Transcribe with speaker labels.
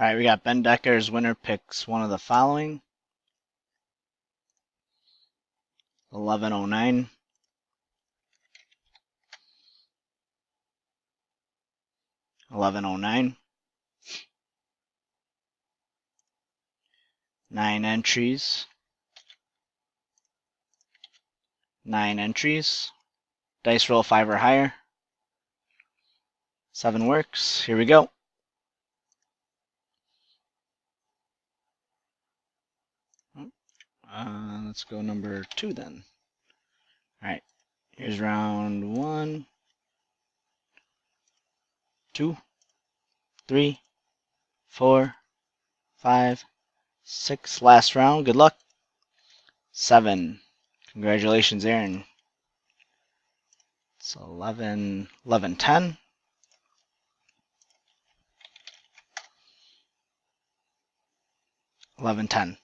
Speaker 1: All right, we got Ben Decker's winner picks one of the following: 1109, 1109, 9 entries, 9 entries, dice roll 5 or higher, 7 works. Here we go. Let's go number 2 then. All right, here's round 1, 2, 3, 4, 5, 6. Last round. Good luck. 7. Congratulations, Aaron. It's 11, 11, 10. 11, 10.